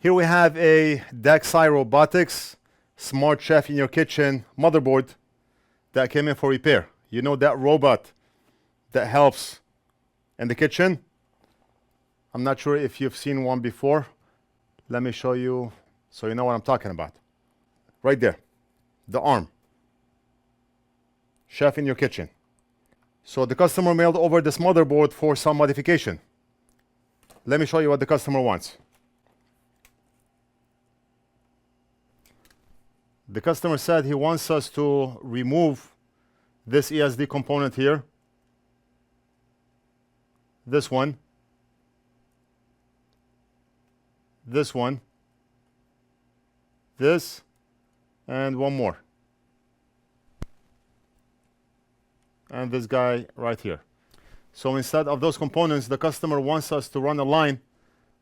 Here we have a Dexai Robotics Smart Chef in your kitchen motherboard that came in for repair. You know that robot that helps in the kitchen? I'm not sure if you've seen one before. Let me show you so you know what I'm talking about. Right there, the arm. Chef in your kitchen. So the customer mailed over this motherboard for some modification. Let me show you what the customer wants. The customer said he wants us to remove this ESD component here, this one, this one, this, and one more. And this guy right here. So instead of those components, the customer wants us to run a line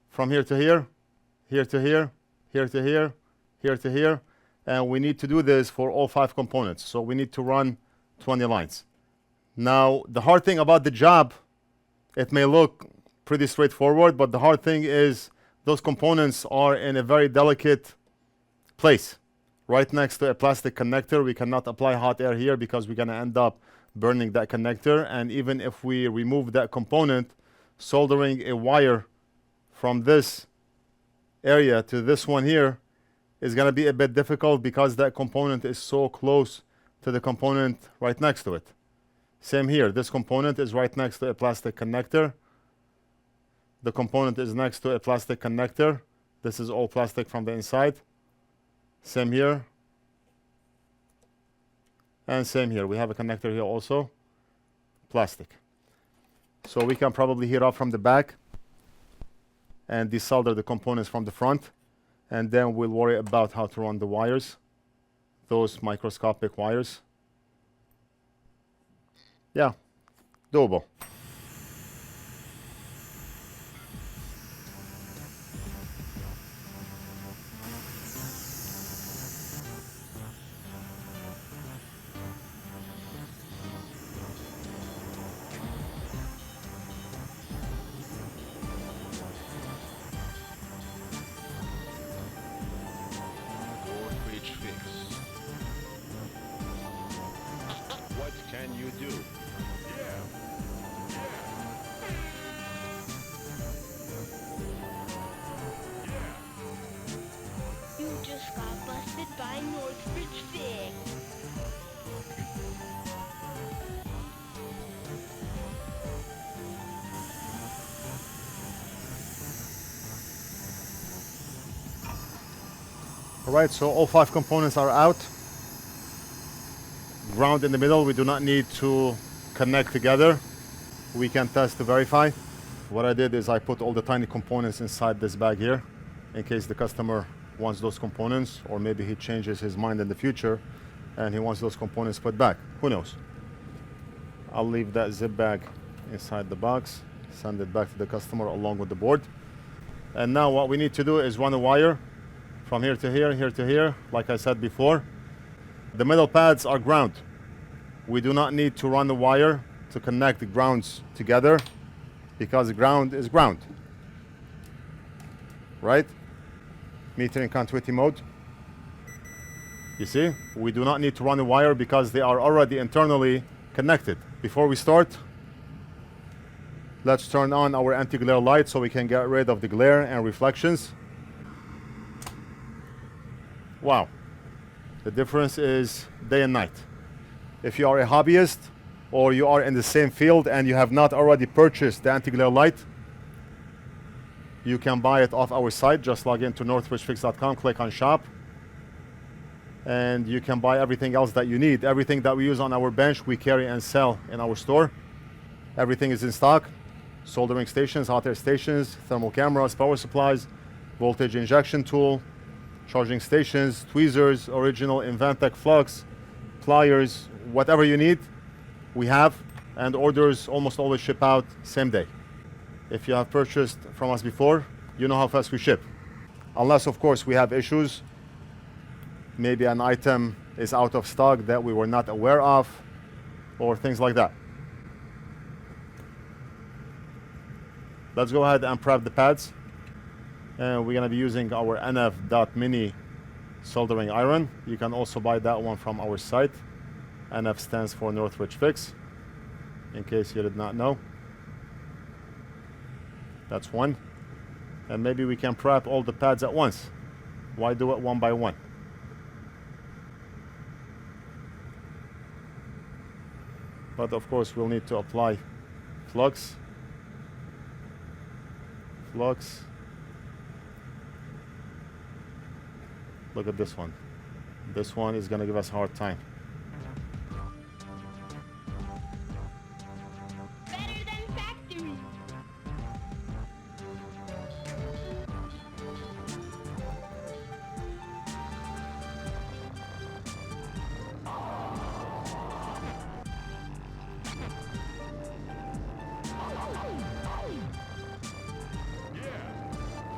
from here to here, here to here, here to here, here to here, and we need to do this for all 5 components. So we need to run 20 lines. Now, the hard thing about the job, it may look pretty straightforward, but the hard thing is those components are in a very delicate place, right next to a plastic connector. We cannot apply hot air here because we're going to end up burning that connector. And even if we remove that component, soldering a wire from this area to this one here is going to be a bit difficult because that component is so close to the component right next to it. Same here. This component is right next to a plastic connector. The component is next to a plastic connector. This is all plastic from the inside. Same here. And same here. We have a connector here also. Plastic. So we can probably heat up from the back and desolder the components from the front. And then we'll worry about how to run the wires. Those microscopic wires. Yeah, doable. NorthridgeFix. What can you do? You just got busted by NorthridgeFix. Alright, so all 5 components are out. Ground in the middle, we do not need to connect together. We can test to verify. What I did is I put all the tiny components inside this bag here in case the customer wants those components, or maybe he changes his mind in the future and he wants those components put back. Who knows? I'll leave that zip bag inside the box, send it back to the customer along with the board. And now what we need to do is run a wire from here to here, here to here, like I said before. The metal pads are ground. We do not need to run the wire to connect the grounds together because ground is ground. Right? Metering continuity mode. You see? We do not need to run the wire because they are already internally connected. Before we start, let's turn on our anti-glare light so we can get rid of the glare and reflections. Wow. The difference is day and night. If you are a hobbyist or you are in the same field and you have not already purchased the anti-glare light, you can buy it off our site. Just log into NorthridgeFix.com, click on shop, and you can buy everything else that you need. Everything that we use on our bench, we carry and sell in our store. Everything is in stock. Soldering stations, hot air stations, thermal cameras, power supplies, voltage injection tool, charging stations, tweezers, original Amtech Flux, pliers, whatever you need, we have, and orders almost always ship out same day. If you have purchased from us before, you know how fast we ship. Unless, of course, we have issues. Maybe an item is out of stock that we were not aware of, or things like that. Let's go ahead and prep the pads. And we're gonna be using our NF.mini soldering iron. You can also buy that one from our site. NF stands for NorthridgeFix, in case you did not know. That's one. And maybe we can prep all the pads at once. Why do it one by one? But of course we'll need to apply Flux. Flux. Look at this one. This one is gonna give us a hard time. Better than factory.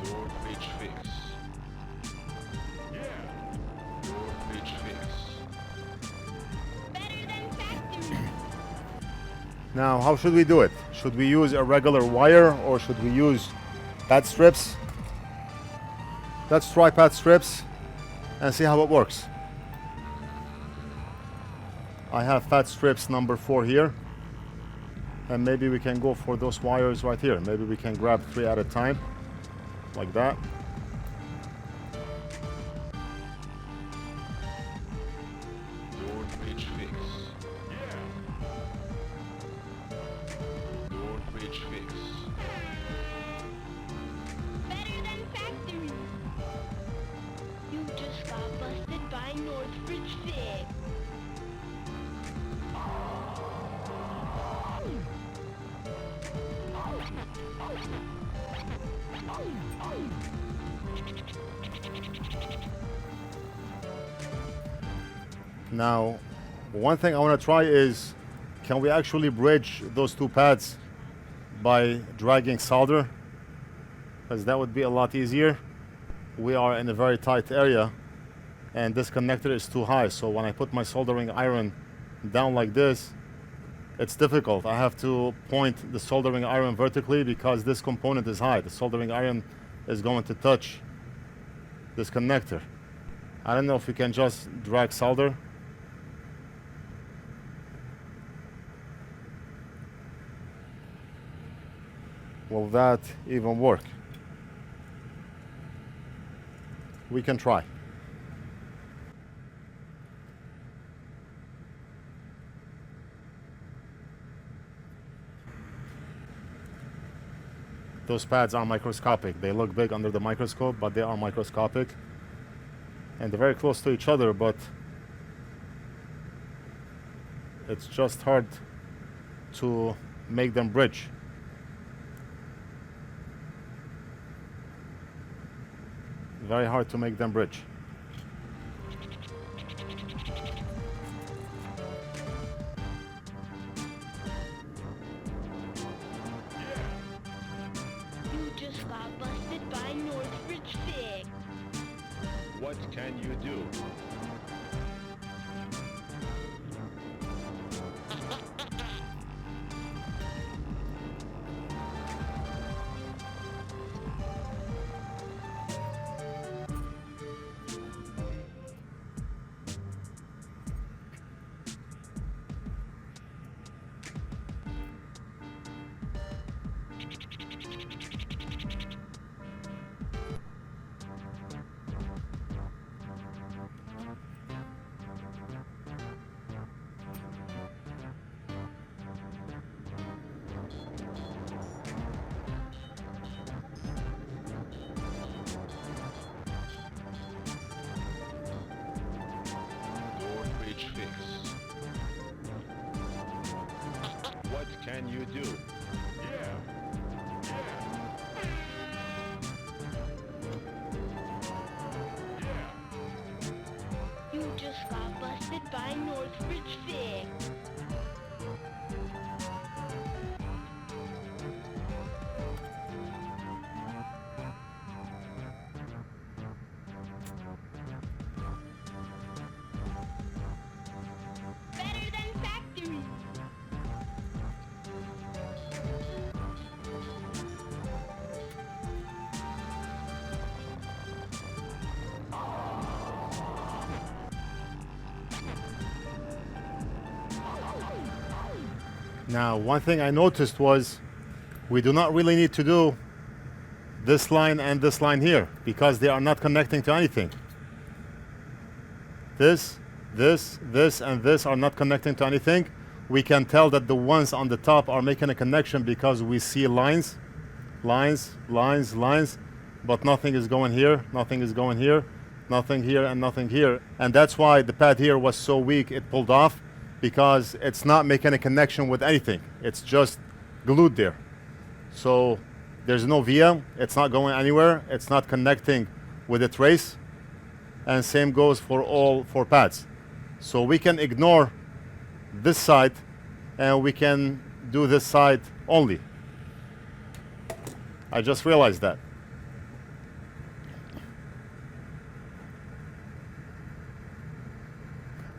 NorthridgeFix. NorthridgeFix. Better than factory. Now, how should we do it? Should we use a regular wire or should we use pad strips? Let's try pad strips and see how it works. I have pad strips number 4 here. And maybe we can go for those wires right here. Maybe we can grab 3 at a time, like that. NorthridgeFix. NorthridgeFix. Better than factory. You just got busted by NorthridgeFix. Now, one thing I want to try is, can we actually bridge those 2 pads by dragging solder? Because that would be a lot easier. We are in a very tight area and this connector is too high. So when I put my soldering iron down like this, it's difficult. I have to point the soldering iron vertically because this component is high. The soldering iron is going to touch this connector. I don't know if you can just drag solder. Will that even work? We can try. Those pads are microscopic. They look big under the microscope, but they are microscopic. And they're very close to each other, but it's just hard to make them bridge. Very hard to make them bridge. You just got busted by NorthridgeFix. What can you do? NorthridgeFix. What can you do? You just got busted by NorthridgeFix. Better than factory. Now, one thing I noticed was we do not really need to do this line and this line here because they are not connecting to anything. This, and this are not connecting to anything. We can tell that the ones on the top are making a connection because we see lines, but nothing is going here, nothing is going here, nothing here, and nothing here. And that's why the pad here was so weak, it pulled off, because it's not making a connection with anything. It's just glued there. So there's no via, it's not going anywhere, it's not connecting with the trace, and same goes for all 4 pads. So we can ignore this side and we can do this side only. I just realized that.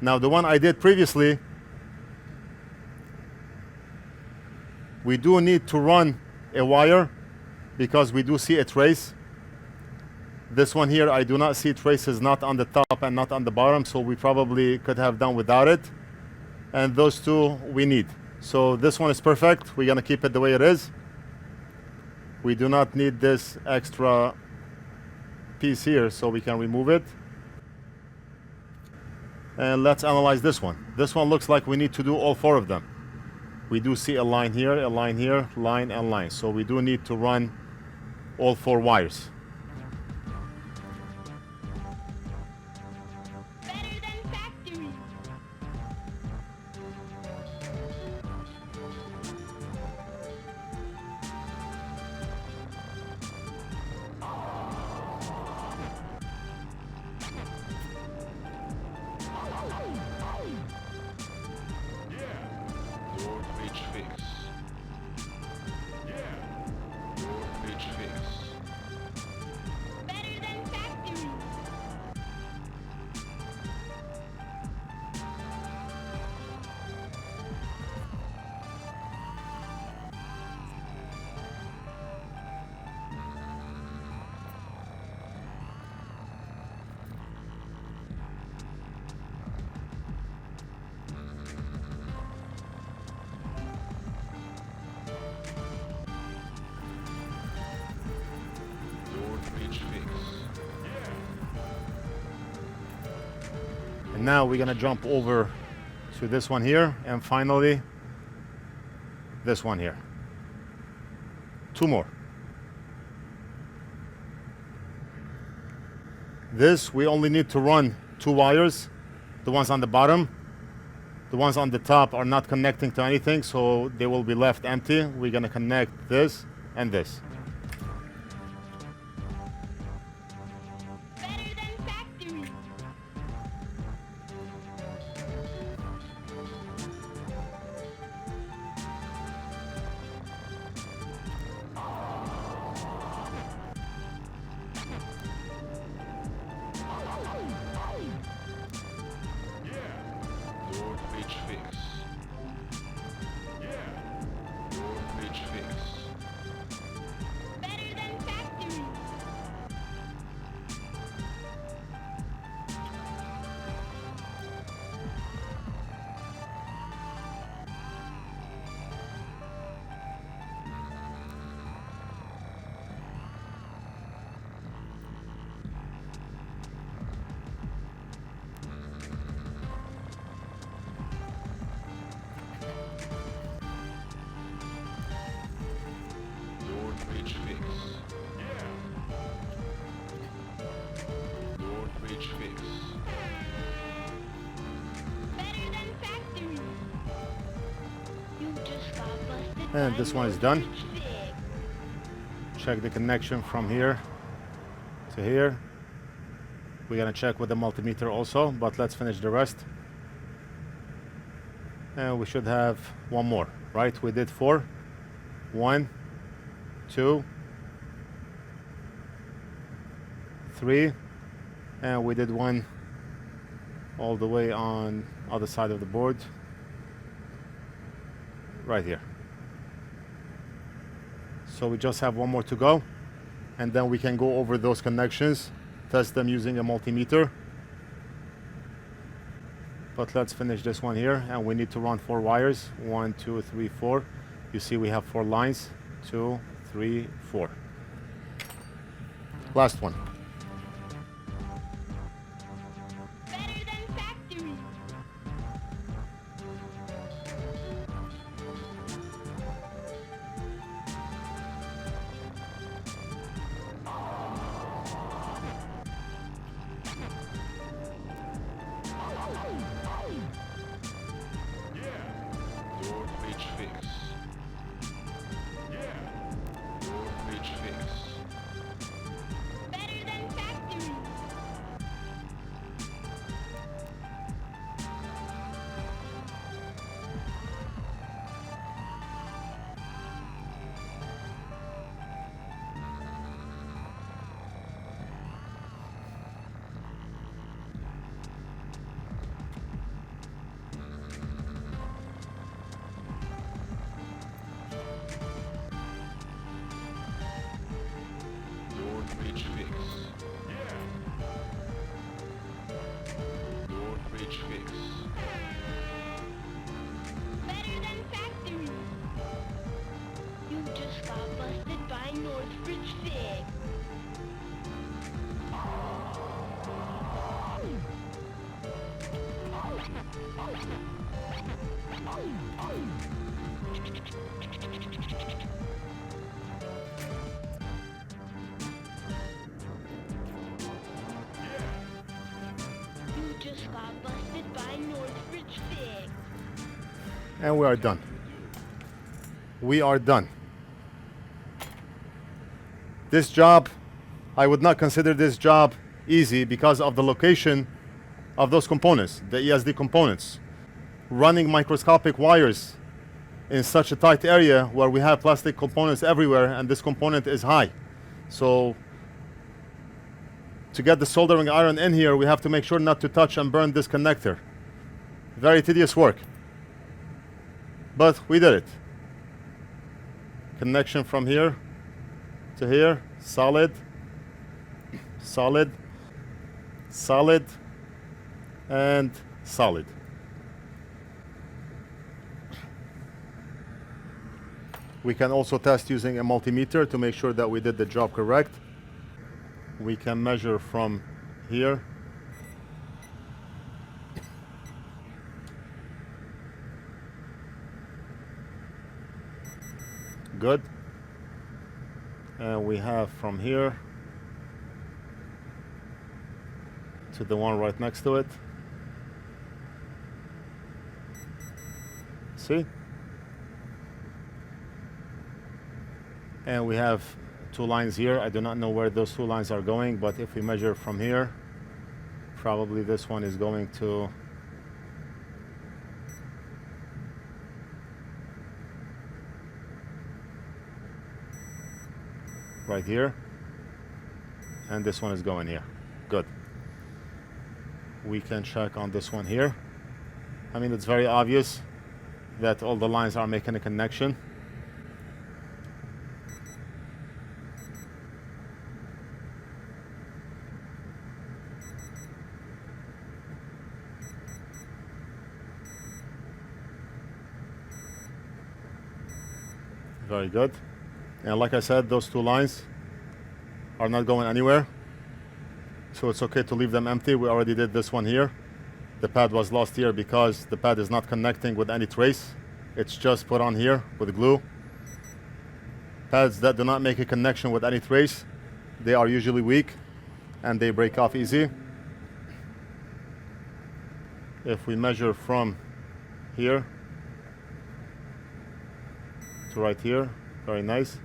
Now the one I did previously, we do need to run a wire because we do see a trace. This one here, I do not see traces, not on the top and not on the bottom, so we probably could have done without it. And those 2 we need. So this one is perfect. We're gonna keep it the way it is. We do not need this extra piece here, so we can remove it. And let's analyze this one. This one looks like we need to do all 4 of them. We do see a line here, a line here, line and line. So we do need to run all 4 wires. Better than factory. NorthridgeFix. NorthridgeFix. Better than factory. And now we're gonna jump over to this one here, and finally this one here. 2 more. This we only need to run 2 wires, the ones on the bottom. The ones on the top are not connecting to anything, so they will be left empty. We're gonna connect this and this. Better than factory. NorthridgeFix. NorthridgeFix. Better than factory. NorthridgeFix. NorthridgeFix. Better than factory. You just got busted. And by this one is done. NorthridgeFix. Check the connection from here to here. We're gonna check with the multimeter also, but let's finish the rest. And we should have 1 more, right? We did 4. 1, 2, 3, and we did 1 all the way on other side of the board, right here. So we just have 1 more to go, and then we can go over those connections, test them using a multimeter. But let's finish this one here, and we need to run 4 wires. 1, 2, 3, 4. You see we have 4 lines. 2, 3, 4. Last one. Better than factory. NorthridgeFix. NorthridgeFix. Better than factory. NorthridgeFix. NorthridgeFix. Better than factory. You just got busted by NorthridgeFix. You just got busted by NorthridgeFix. And we are done. We are done. This job, I would not consider this job easy because of the location of those components, the ESD components. Running microscopic wires in such a tight area where we have plastic components everywhere, and this component is high. So to get the soldering iron in here, we have to make sure not to touch and burn this connector. Very tedious work. But we did it. Connection from here to here, solid, solid, solid, and solid. We can also test using a multimeter to make sure that we did the job correct. We can measure from here. Good. And we have from here to the one right next to it. See? And we have 2 lines here. I do not know where those 2 lines are going, but if we measure from here, probably this one is going to right here, and this one is going here. Good. We can check on this one here. I mean, it's very obvious that all the lines are making a connection. Very good. And like I said, those 2 lines are not going anywhere. So it's okay to leave them empty. We already did this one here. The pad was lost here because the pad is not connecting with any trace. It's just put on here with glue. Pads that do not make a connection with any trace, they are usually weak and they break off easy. If we measure from here to right here, very nice.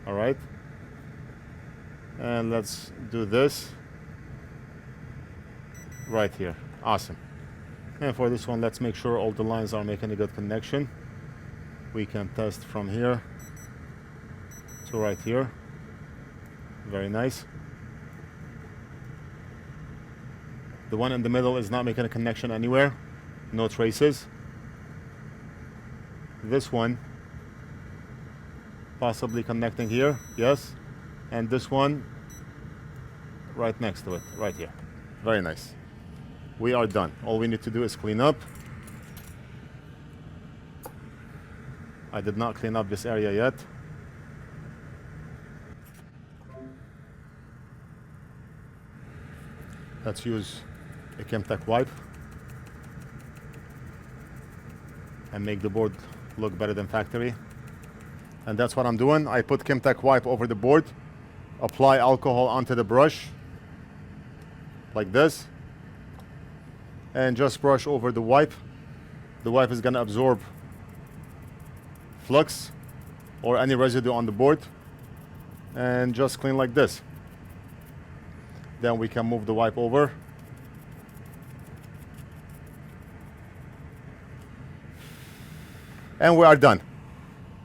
All right, and let's do this right here. Awesome. And for this one, let's make sure all the lines are making a good connection. We can test from here to right here. Very nice. The one in the middle is not making a connection anywhere. No traces. This one possibly connecting here, yes, and this one right next to it, right here. Very nice. We are done. All we need to do is clean up. I did not clean up this area yet. Let's use a Amtech wipe and make the board look better than factory. And that's what I'm doing. I put Amtech wipe over the board, apply alcohol onto the brush like this, and just brush over the wipe. The wipe is gonna absorb flux or any residue on the board, and just clean like this. Then we can move the wipe over. And we are done.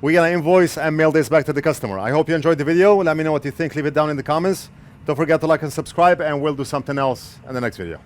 We're gonna invoice and mail this back to the customer. I hope you enjoyed the video. Let me know what you think. Leave it down in the comments. Don't forget to like and subscribe, and we'll do something else in the next video.